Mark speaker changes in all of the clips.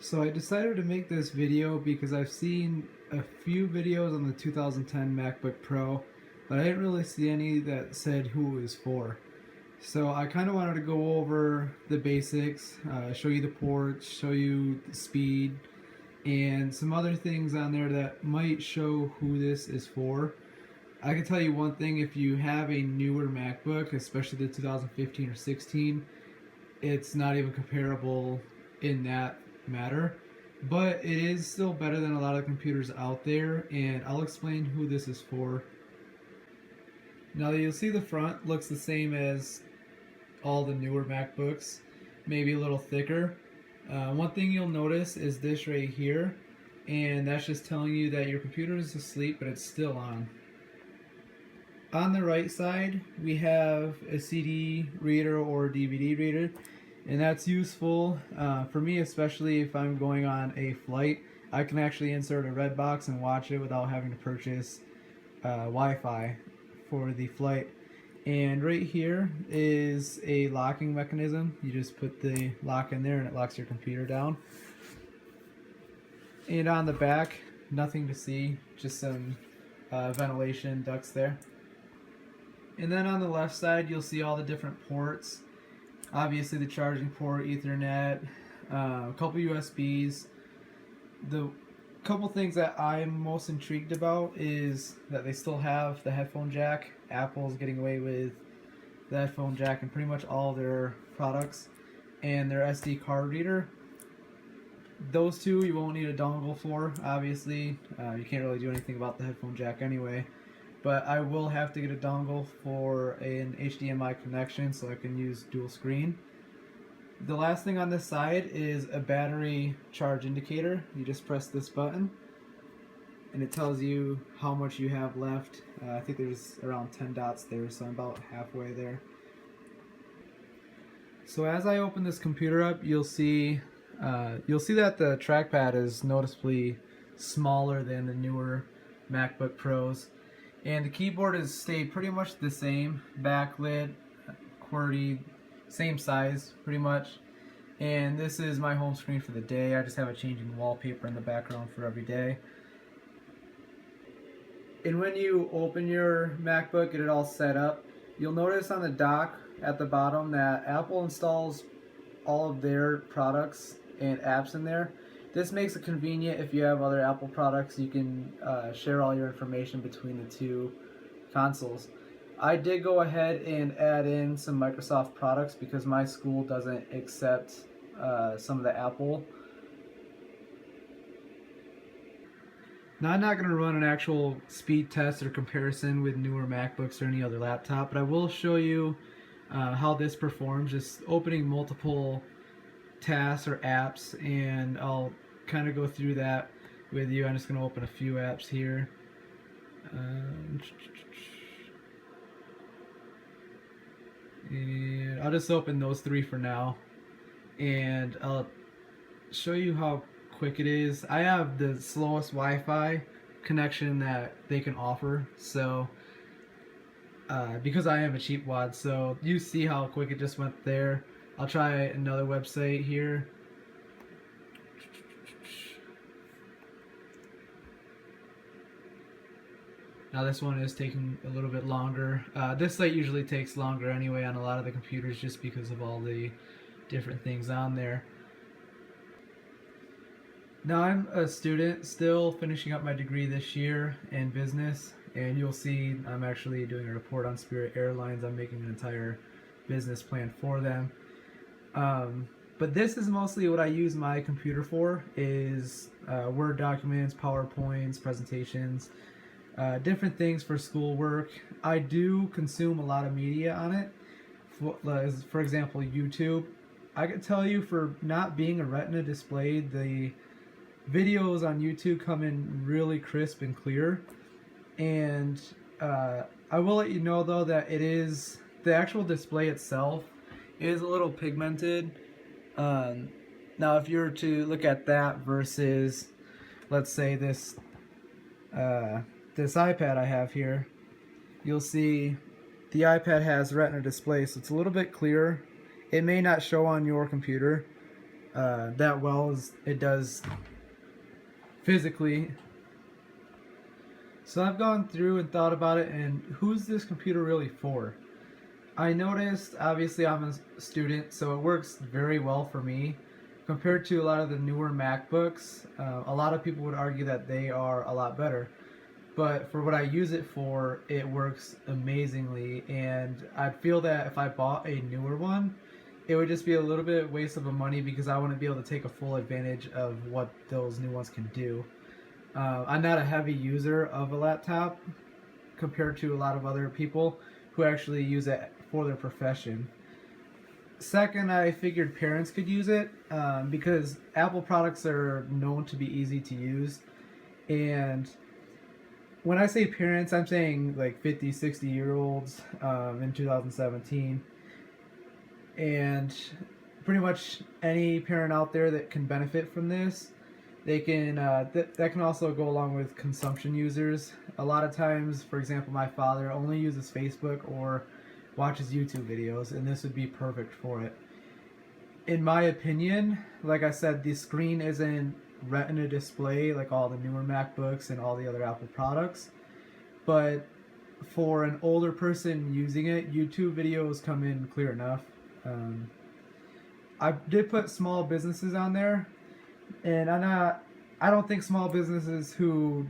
Speaker 1: So I decided to make this video because I've seen a few videos on the 2010 MacBook Pro, but I didn't really see any that said who it was for. So I kind of wanted to go over the basics, show you the ports, show you the speed, and some other things on there that might show who this is for. I can tell you one thing: if you have a newer MacBook, especially the 2015 or 16, it's not even comparable in that matter. But it is still better than a lot of computers out there, and I'll explain who this is for. Now you'll see the front looks the same as all the newer MacBooks, maybe a little thicker. One thing you'll notice is this right here, and that's just telling you that your computer is asleep, but it's still on. On the right side, we have a CD reader or DVD reader, and that's useful for me, especially if I'm going on a flight. I can actually insert a red box and watch it without having to purchase Wi-Fi for the flight. And right here is a locking mechanism. You just put the lock in there and it locks your computer down. And on the back, nothing to see, just some ventilation ducts there. And then on the left side, you'll see all the different ports. Obviously the charging port, Ethernet, a couple USBs. The couple things that I'm most intrigued about is that they still have the headphone jack. Apple's getting away with the headphone jack in pretty much all their products, and their SD card reader. Those two you won't need a dongle for, obviously. You can't really do anything about the headphone jack anyway, but I will have to get a dongle for an HDMI connection so I can use dual screen. The last thing on this side is a battery charge indicator. You just press this button and it tells you how much you have left. I think there's around 10 dots there, so I'm about halfway there. So as I open this computer up, you'll see that the trackpad is noticeably smaller than the newer MacBook Pros, and the keyboard has stayed pretty much the same, backlit, QWERTY, same size pretty much. And this is my home screen for the day. I just have a changing wallpaper in the background for every day. And when you open your MacBook, get it all set up, you'll notice on the dock at the bottom that Apple installs all of their products and apps in there. This makes it convenient if you have other Apple products. You can share all your information between the two consoles. I did go ahead and add in some Microsoft products because my school doesn't accept some of the Apple. Now, I'm not going to run an actual speed test or comparison with newer MacBooks or any other laptop, but I will show you how this performs, just opening multiple tasks or apps, and I'll kind of go through that with you. I'm just going to open a few apps here. And I'll just open those three for now, and I'll show you how quick it is. I have the slowest Wi-Fi connection that they can offer, so because I am a cheap wad, so you see how quick it just went there. I'll try another website here. Now this one is taking a little bit longer. This site usually takes longer anyway on a lot of the computers just because of all the different things on there. Now I'm a student still finishing up my degree this year in business, and you'll see I'm actually doing a report on Spirit Airlines. I'm making an entire business plan for them. But this is mostly what I use my computer for, is Word documents, PowerPoints, presentations, different things for schoolwork. I do consume a lot of media on it. For example, YouTube. I can tell you, for not being a Retina display, the videos on YouTube come in really crisp and clear. And I will let you know though that it is, the actual display itself is a little pigmented. Now if you were to look at that versus, let's say, this iPad I have here, you'll see the iPad has Retina display, so it's a little bit clearer. It may not show on your computer, that well as it does physically. So I've gone through and thought about it, and who's this computer really for? I noticed, obviously I'm a student, so it works very well for me. Compared to a lot of the newer MacBooks, a lot of people would argue that they are a lot better. But for what I use it for, it works amazingly, and I feel that if I bought a newer one, it would just be a little bit waste of money because I wouldn't be able to take a full advantage of what those new ones can do. I'm not a heavy user of a laptop compared to a lot of other people who actually use it for their profession. Second, I figured parents could use it because Apple products are known to be easy to use. And when I say parents, I'm saying like 50, 60-year-olds in 2017. And pretty much any parent out there that can benefit from this. They can that can also go along with consumption users. A lot of times, for example, my father only uses Facebook or watches YouTube videos, and this would be perfect for it. In my opinion, like I said, the screen isn't Retina display like all the newer MacBooks and all the other Apple products, but for an older person using it, YouTube videos come in clear enough. I did put small businesses on there. And I don't think small businesses who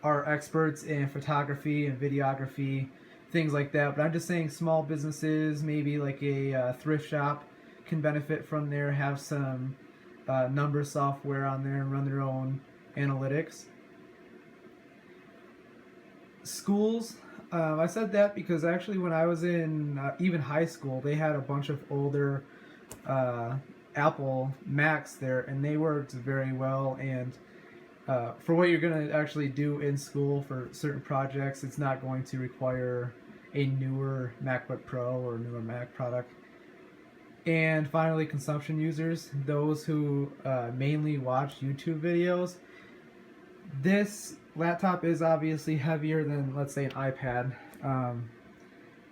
Speaker 1: are experts in photography and videography, things like that, but I'm just saying small businesses, maybe like a thrift shop, can benefit from there, have some number software on there and run their own analytics. Schools, I said that because actually when I was in even high school, they had a bunch of older Apple Macs there, and they worked very well. And for what you're going to actually do in school for certain projects, it's not going to require a newer MacBook Pro or newer Mac product. And finally, consumption users, those who mainly watch YouTube videos. This laptop is obviously heavier than, let's say, an iPad,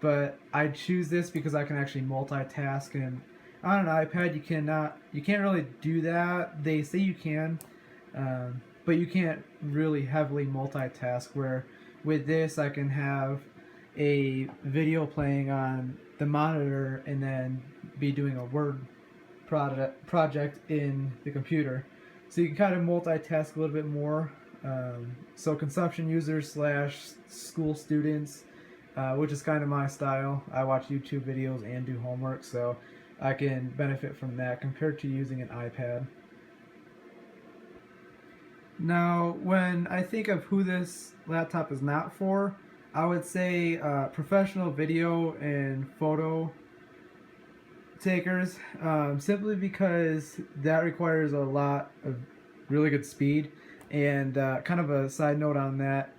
Speaker 1: but I choose this because I can actually multitask, and on an iPad you can't really do that. They say you can, but you can't really heavily multitask, where with this I can have a video playing on the monitor and then be doing a Word project in the computer. So you can kind of multitask a little bit more. So consumption users / school students, which is kind of my style. I watch YouTube videos and do homework, so I can benefit from that compared to using an iPad. Now, when I think of who this laptop is not for, I would say professional video and photo takers, simply because that requires a lot of really good speed. And kind of a side note on that,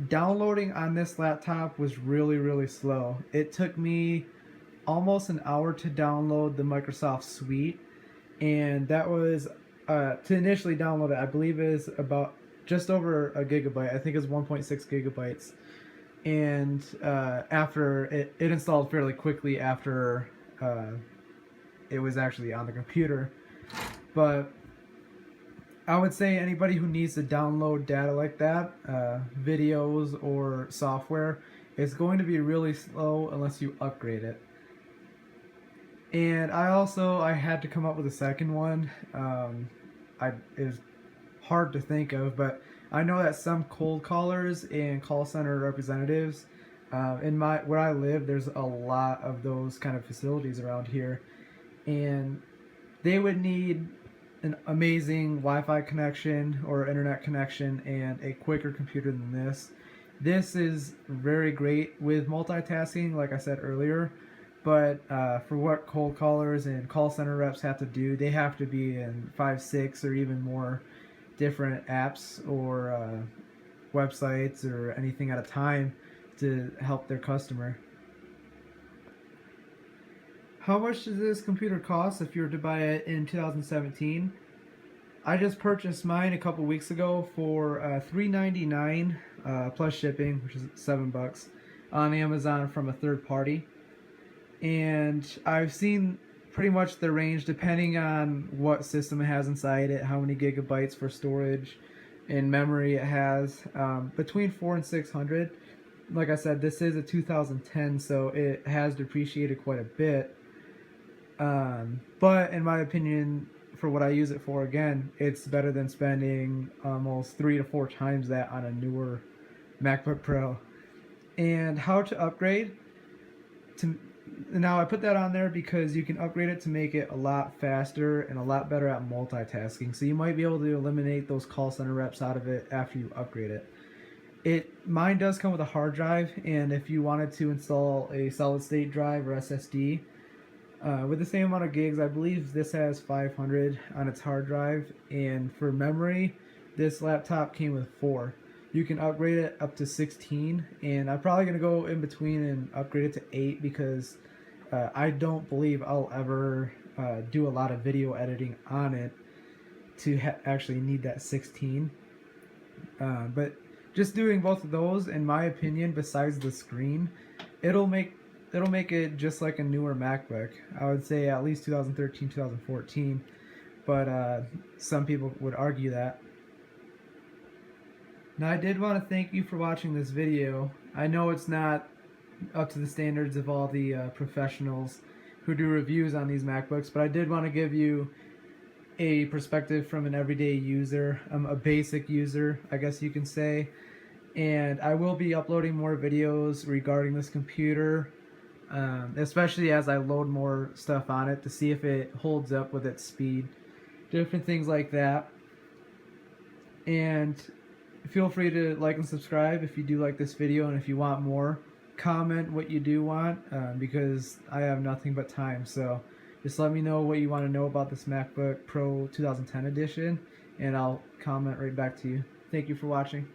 Speaker 1: downloading on this laptop was really slow. It took me almost an hour to download the Microsoft Suite, and that was to initially download it, I believe is about just over a gigabyte. I think it's 1.6 gigabytes. And after it installed fairly quickly after it was actually on the computer. But I would say anybody who needs to download data like that, videos or software, it's going to be really slow unless you upgrade it. And I had to come up with a second one. It was hard to think of, but I know that some cold callers and call center representatives, where I live, there's a lot of those kind of facilities around here, and they would need an amazing Wi-Fi connection or internet connection and a quicker computer than this. This is very great with multitasking, like I said earlier, but for what cold callers and call center reps have to do, they have to be in 5, 6, or even more different apps or websites or anything at a time to help their customer. How much does this computer cost if you were to buy it in 2017? I just purchased mine a couple weeks ago for $399 plus shipping, which is $7 on Amazon from a third party. And I've seen pretty much the range, depending on what system it has inside it, how many gigabytes for storage and memory it has, between 4 and 600. Like I said, this is a 2010, so it has depreciated quite a bit. But in my opinion, for what I use it for, again, it's better than spending almost 3 to 4 times that on a newer MacBook Pro. And how to upgrade to now, I put that on there because you can upgrade it to make it a lot faster and a lot better at multitasking. So you might be able to eliminate those call center reps out of it after you upgrade it. Mine does come with a hard drive, and if you wanted to install a solid state drive or SSD with the same amount of gigs, I believe this has 500 on its hard drive, and for memory, this laptop came with 4. You can upgrade it up to 16, and I'm probably going to go in between and upgrade it to 8 because I don't believe I'll ever do a lot of video editing on it to actually need that 16. But just doing both of those, in my opinion, besides the screen, it'll make it just like a newer MacBook. I would say at least 2013, 2014, but some people would argue that. Now, I did want to thank you for watching this video. I know it's not up to the standards of all the professionals who do reviews on these MacBooks, but I did want to give you a perspective from an everyday user, a basic user, I guess you can say. And I will be uploading more videos regarding this computer, especially as I load more stuff on it to see if it holds up with its speed, different things like that. And feel free to like and subscribe if you do like this video, and if you want more, comment what you do want, because I have nothing but time. So just let me know what you want to know about this MacBook Pro 2010 edition, and I'll comment right back to you. Thank you for watching.